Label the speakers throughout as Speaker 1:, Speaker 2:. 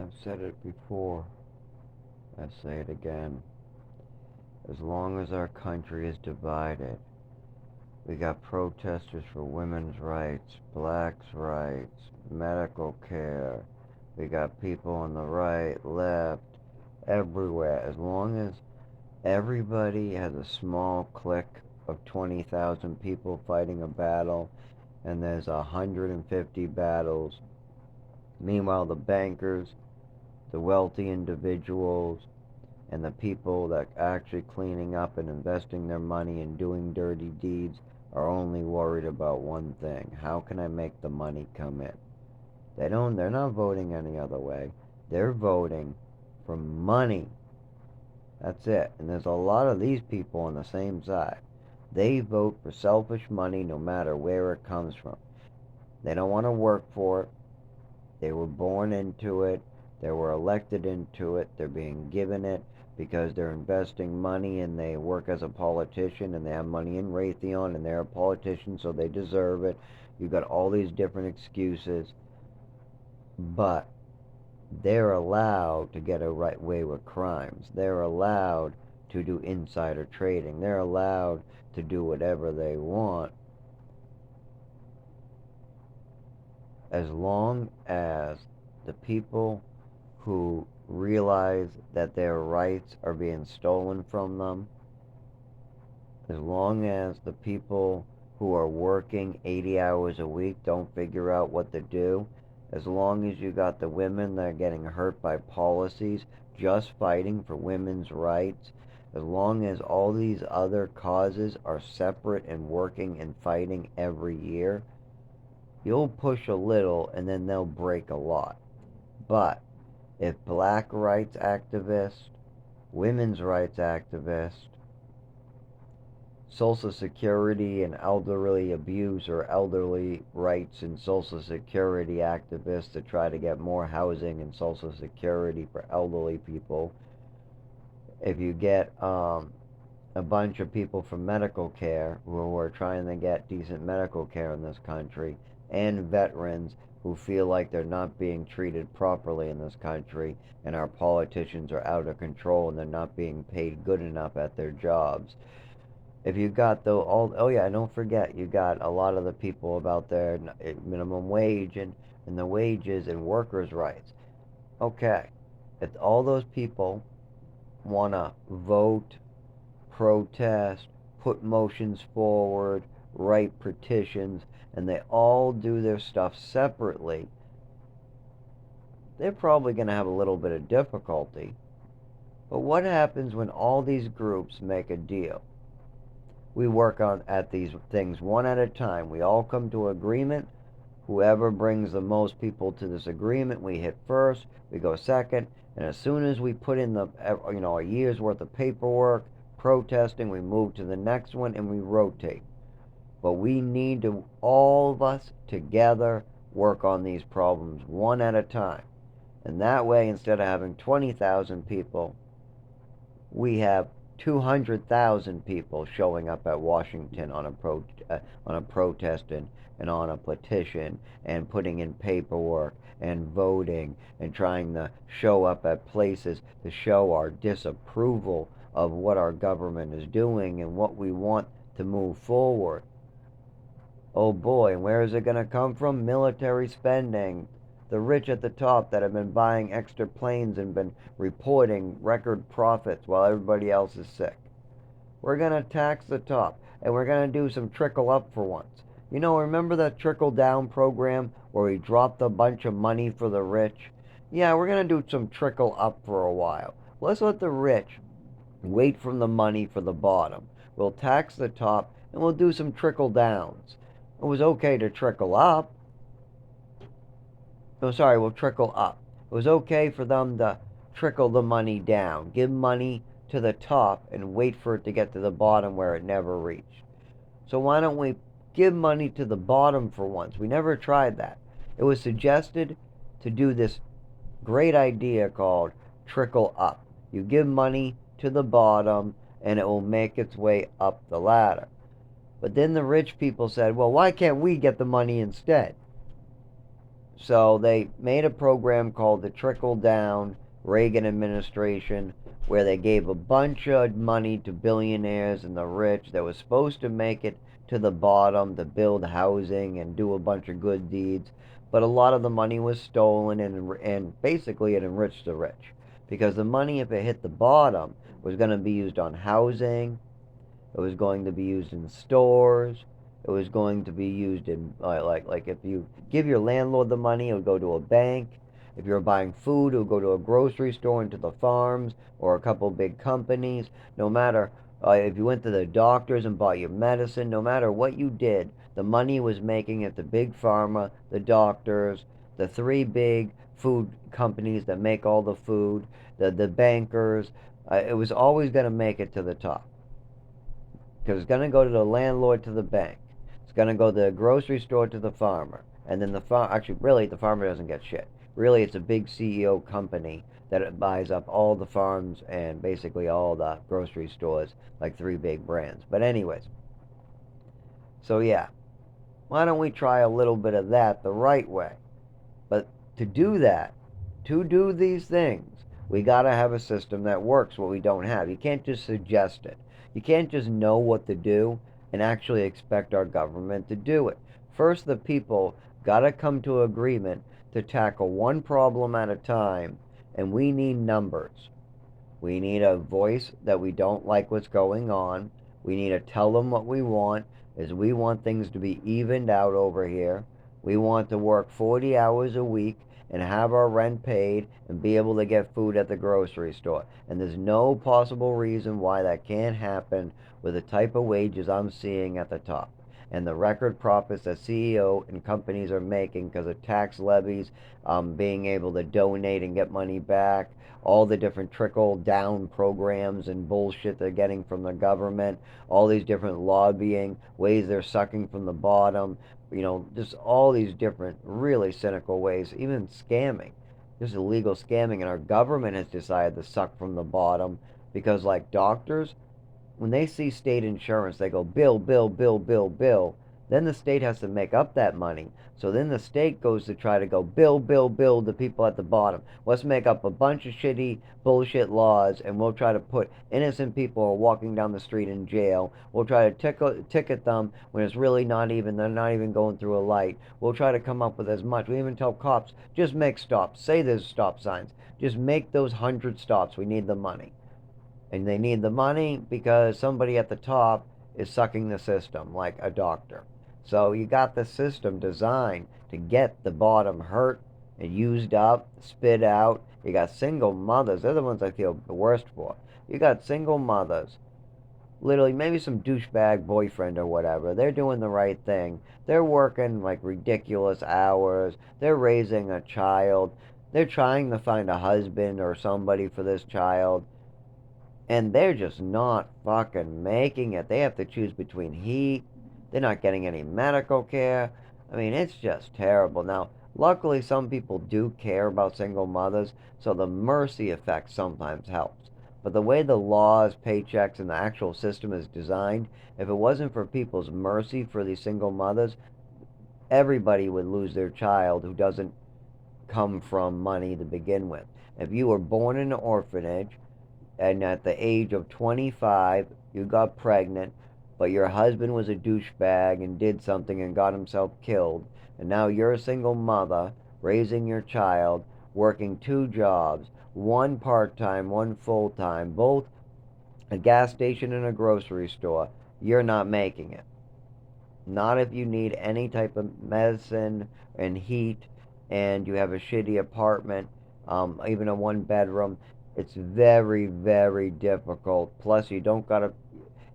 Speaker 1: I've said it before. I say it again. As long as our country is divided, we got protesters for women's rights, blacks' rights, medical care. We got people on the right, left, everywhere. As long as everybody has a small clique of 20,000 people fighting a battle, and there's 150 battles. Meanwhile, the bankers, the wealthy individuals, and the people that are actually cleaning up and investing their money and doing dirty deeds are only worried about one thing. How can I make the money come in? They're not voting any other way. They're voting for money. That's it. And there's a lot of these people on the same side. They vote for selfish money no matter where it comes from. They don't want to work for it. They were born into it. They were elected into it. They're being given it because they're investing money and they work as a politician and they have money in Raytheon and they're a politician so they deserve it. You've got all these different excuses. But they're allowed to get away with crimes. They're allowed to do insider trading. They're allowed to do whatever they want as long as the people who realize that their rights are being stolen from them, as long as the people who are working 80 hours a week don't figure out what to do, as long as you got the women that are getting hurt by policies just fighting for women's rights, as long as all these other causes are separate and working and fighting every year, you'll push a little and then they'll break a lot. But if black rights activists, women's rights activists, Social Security and elderly abuse or elderly rights and Social Security activists to try to get more housing and Social Security for elderly people, if you get a bunch of people from medical care who are trying to get decent medical care in this country, and veterans who feel like they're not being treated properly in this country, and our politicians are out of control and they're not being paid good enough at their jobs. If you got the all, oh yeah, don't forget you got a lot of the people about their minimum wage and the wages and workers' rights. Okay, if all those people want to vote, protest, put motions forward, write petitions, and they all do their stuff separately, they're probably going to have a little bit of difficulty. But what happens when all these groups make a deal? We work on at these things one at a time. We all come to agreement. Whoever brings the most people to this agreement, we hit first. We go second, and as soon as we put in a year's worth of paperwork, protesting, we move to the next one and we rotate. But we need to all of us together work on these problems one at a time. And that way, instead of having 20,000 people, we have 200,000 people showing up at Washington on a protest and on a petition and putting in paperwork and voting and trying to show up at places to show our disapproval of what our government is doing and what we want to move forward. Oh boy, and where is it going to come from? Military spending. The rich at the top that have been buying extra planes and been reporting record profits while everybody else is sick. We're going to tax the top, and we're going to do some trickle up for once. Remember that trickle down program where we dropped a bunch of money for the rich? Yeah, we're going to do some trickle up for a while. Let's let the rich wait from the money for the bottom. We'll tax the top, and we'll do some trickle downs. It was okay to trickle up. No, sorry, we'll trickle up. It was okay for them to trickle the money down, give money to the top, and wait for it to get to the bottom where it never reached. So why don't we give money to the bottom for once? We never tried that. It was suggested to do this great idea called trickle up. You give money to the bottom, and it will make its way up the ladder. But then the rich people said, well, why can't we get the money instead? So they made a program called the Trickle Down Reagan administration, where they gave a bunch of money to billionaires and the rich that was supposed to make it to the bottom to build housing and do a bunch of good deeds. But a lot of the money was stolen, and basically it enriched the rich. Because the money, if it hit the bottom, was going to be used on housing, it was going to be used in stores. It was going to be used in like if you give your landlord the money, it would go to a bank. If you're buying food, it would go to a grocery store and to the farms or a couple big companies. No matter if you went to the doctors and bought your medicine, no matter what you did, the money was making it the big pharma, the doctors, the three big food companies that make all the food, the bankers. It was always going to make it to the top because it's going to go to the landlord to the bank. It's going to go to the grocery store to the farmer. And then actually, really, the farmer doesn't get shit. Really, it's a big CEO company that buys up all the farms and basically all the grocery stores, like three big brands. But, anyways, so yeah, why don't we try a little bit of that the right way? But to do that, to do these things, we got to have a system that works what we don't have. You can't just suggest it. You can't just know what to do and actually expect our government to do it. First, the people got to come to agreement to tackle one problem at a time, and we need numbers. We need a voice that we don't like what's going on. We need to tell them what we want, is we want things to be evened out over here. We want to work 40 hours a week and have our rent paid and be able to get food at the grocery store. And there's no possible reason why that can't happen with the type of wages I'm seeing at the top and the record profits that CEO and companies are making because of tax levies, being able to donate and get money back, all the different trickle down programs and bullshit they're getting from the government, all these different lobbying ways they're sucking from the bottom, just all these different really cynical ways, even scamming, just illegal scamming. And our government has decided to suck from the bottom because, like doctors, when they see state insurance, they go bill, bill, bill, bill, bill. Then the state has to make up that money. So then the state goes to try to go bill, bill, bill the people at the bottom. Let's make up a bunch of shitty bullshit laws and we'll try to put innocent people walking down the street in jail. We'll try to ticket them when it's really they're not even going through a light. We'll try to come up with as much. We even tell cops, just make stops. Say there's stop signs. Just make those 100 stops. We need the money. And they need the money because somebody at the top is sucking the system like a doctor. So you got the system designed to get the bottom hurt and used up, spit out. You got single mothers. They're the ones I feel the worst for. You got single mothers, literally maybe some douchebag boyfriend or whatever. They're doing the right thing. They're working like ridiculous hours. They're raising a child. They're trying to find a husband or somebody for this child, and they're just not fucking making it. They have to choose between heat. They're not getting any medical care. I mean, it's just terrible. Now, luckily, some people do care about single mothers, so the mercy effect sometimes helps. But the way the laws, paychecks, and the actual system is designed, if it wasn't for people's mercy for these single mothers, everybody would lose their child who doesn't come from money to begin with. If you were born in an orphanage, and at the age of 25 you got pregnant, but your husband was a douchebag and did something and got himself killed, and now you're a single mother raising your child, working two jobs, one part-time, one full-time, both a gas station and a grocery store, you're not making it. Not if you need any type of medicine and heat and you have a shitty apartment, even a one bedroom. It's very, very difficult. Plus, you don't gotta.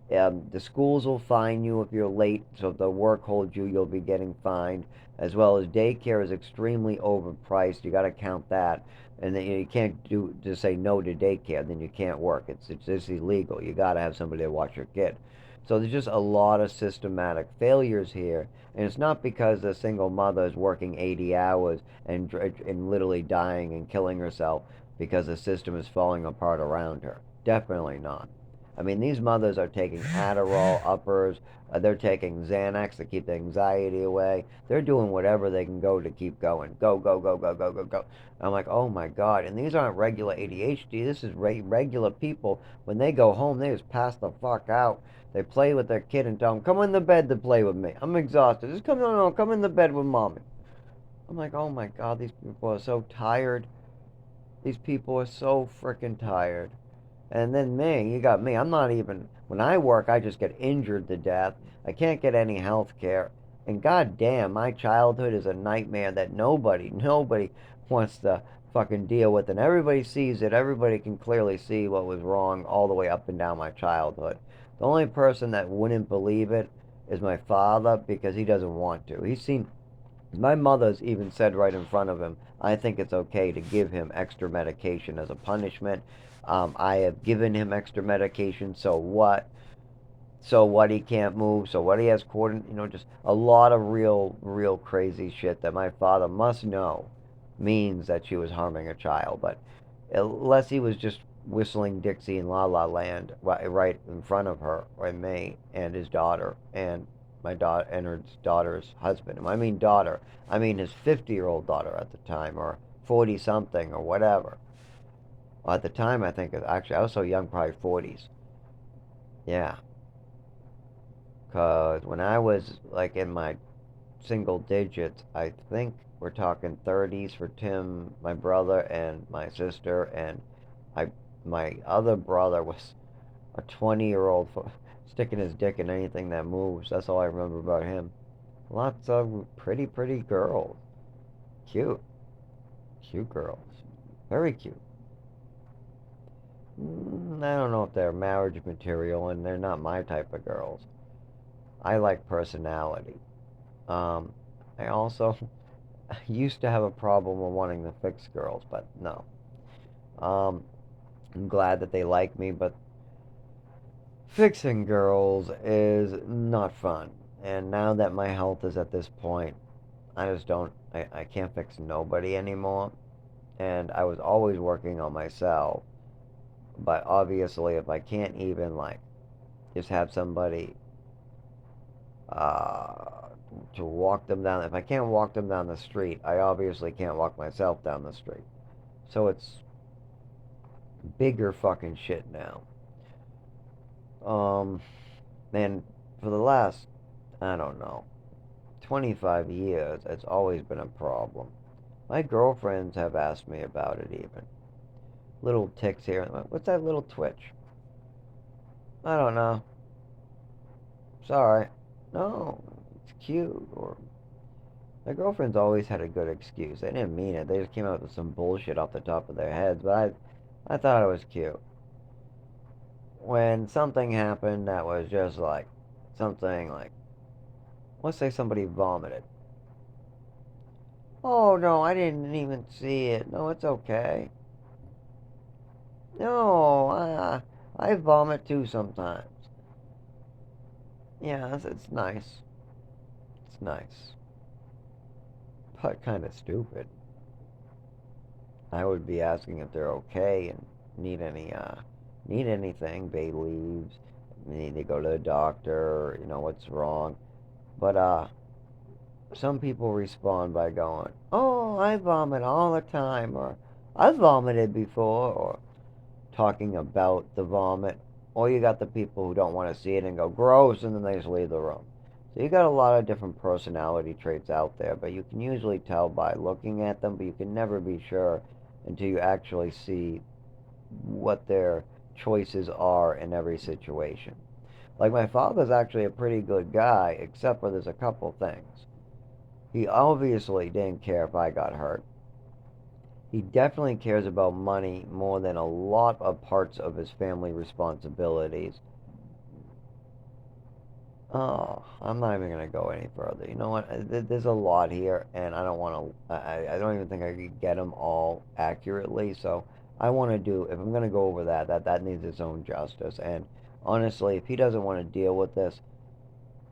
Speaker 1: The schools will fine you if you're late, so if the work holds you, you'll be getting fined. As well as daycare is extremely overpriced. You got to count that, and then you can't just say no to daycare. Then you can't work. It's just illegal. You got to have somebody to watch your kid. So there's just a lot of systematic failures here, and it's not because the single mother is working 80 hours and literally dying and killing herself because the system is falling apart around her. Definitely not. I mean, these mothers are taking Adderall, uppers, they're taking Xanax to keep the anxiety away. They're doing whatever they can go to keep going. Go, go, go, go, go, go, go. I'm like, oh my God. And these aren't regular ADHD. This is regular people. When they go home, they just pass the fuck out. They play with their kid and tell them, come in the bed to play with me. I'm exhausted. Just come, no, no, come in the bed with mommy. I'm like, oh my God, these people are so tired. These people are so freaking tired. And then me, you got me. I'm not even, when I work, I just get injured to death. I can't get any health care. And goddamn, my childhood is a nightmare that nobody wants to fucking deal with. And everybody sees it. Everybody can clearly see what was wrong all the way up and down my childhood. The only person that wouldn't believe it is my father because he doesn't want to. He's seen, my mother's even said right in front of him, I think it's okay to give him extra medication as a punishment. I have given him extra medication, so what? So what, he can't move, so what, he has just a lot of real crazy shit that my father must know means that she was harming a child. But unless he was just whistling Dixie in La La Land right in front of her, or me, and his daughter, and my daughter, and her daughter's husband. And I mean daughter, I mean his 50-year-old daughter at the time, or 40 something, or whatever. Well, at the time, I think, actually, I was so young, probably 40s. Yeah. Because when I was like in my single digits, I think we're talking 30s for Tim, my brother, and my sister, and I, my other brother was a 20-year-old sticking his dick in anything that moves. That's all I remember about him. Lots of pretty girls. Cute. Cute girls. Very cute. I don't know if they're marriage material, and they're not my type of girls. I like personality. Um, I also used to have a problem with wanting to fix girls, but no. Um, I'm glad that they like me, but fixing girls is not fun. And now that my health is at this point, I just don't, I can't fix nobody anymore. And I was always working on myself. But obviously, if I can't even, like, just have somebody uh, to walk them down, if I can't walk them down the street, I obviously can't walk myself down the street. So it's bigger fucking shit now. Um, and for the last, I don't know, 25 years, it's always been a problem. My girlfriends have asked me about it even. Little ticks here. What's that little twitch? I don't know. Sorry. No, it's cute. Or my girlfriends always had a good excuse. They didn't mean it. They just came out with some bullshit off the top of their heads. But I thought it was cute. When something happened that was just like something like, let's say somebody vomited. Oh no, I didn't even see it. No, it's okay. No, I vomit too sometimes. Yeah, it's nice. It's nice. But kind of stupid. I would be asking if they're okay and need need anything. Bay leaves. Need to go to the doctor. What's wrong. But some people respond by going, "Oh, I vomit all the time," or "I've vomited before," or talking about the vomit. Or you got the people who don't want to see it and go, "Gross," and then they just leave the room. So you got a lot of different personality traits out there, but you can usually tell by looking at them, but you can never be sure until you actually see what their choices are in every situation. Like, my father's actually a pretty good guy, except for there's a couple things. He obviously didn't care if I got hurt. He definitely cares about money more than a lot of parts of his family responsibilities. Oh, I'm not even gonna go any further. You know what? There's a lot here, and I don't want to. I don't even think I could get them all accurately. So I want to do. If I'm gonna go over that needs its own justice. And honestly, if he doesn't want to deal with this,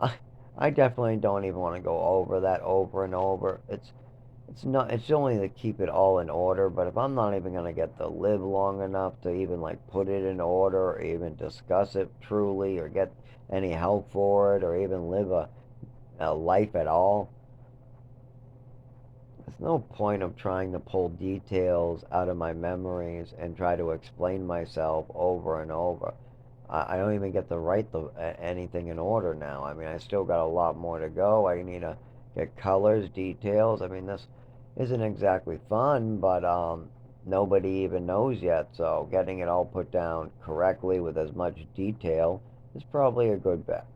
Speaker 1: I I definitely don't even want to go over that over and over. it's only to keep it all in order, but if I'm not even going to get to live long enough to even like put it in order or even discuss it truly or get any help for it or even live a life at all, there's no point of trying to pull details out of my memories and try to explain myself over and over. I don't even get to write anything in order now. I mean, I still got a lot more to go. I need to get colors, details. I mean, this isn't exactly fun, but nobody even knows yet. So getting it all put down correctly with as much detail is probably a good bet.